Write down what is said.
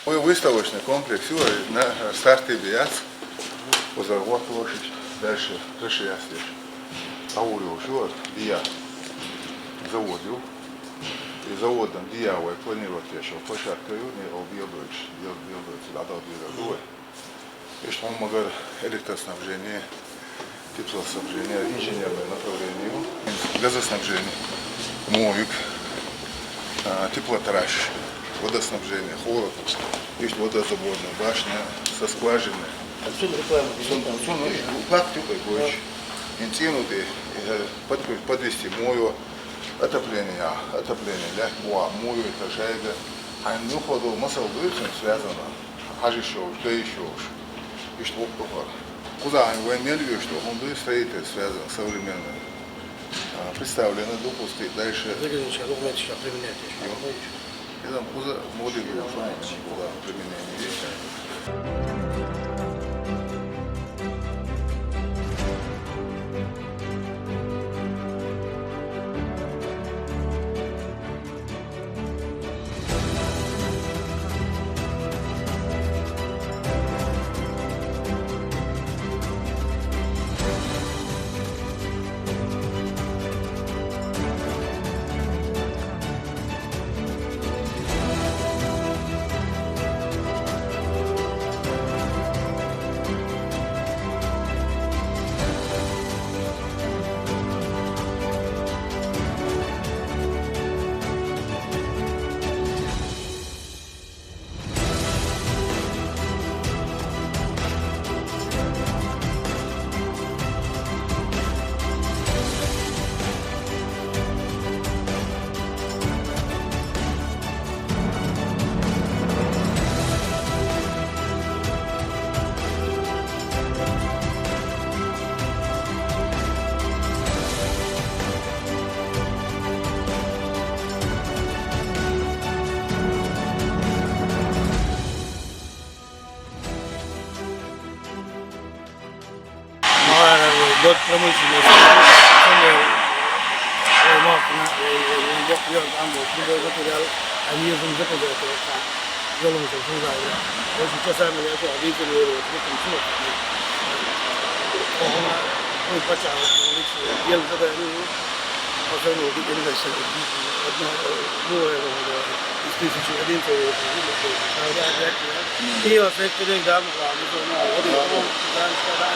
Мой выставочный комплекс на старте биац, позаботившись дальше решиястишь. Аурил шо дия заводил и заводом диявой планировать еще площадку не объедуешь, отдал двигатель. И что он могает электроснабжение, теплоснабжение, инженерное направление, газоснабжение, мовик, теплотращ, водоснабжение, холод, есть водозаборная башня со скважиной. Отсюда реклама. Как ты будешь интимнутый, подвести мою отопление, легкого, мою этажайга. А не уходу масал дырцем связано, ажишёв, да еще уж. И что куда они энергию, что он стоит связан современный. Представлены допуски дальше. Я там куда моды куда применение есть. Дот промышленности, они езжают за подачу, yolumuza sunayla. Oysa kesamını yapıyor, bir veriyor, bir kimse yok. Ona oy paçağı, yılda da o zaman o bir deli başladı. Bu arada istiyorsun edin koyuyor. İyi olsa sektörde devam ediyor. O da o zaman işte ben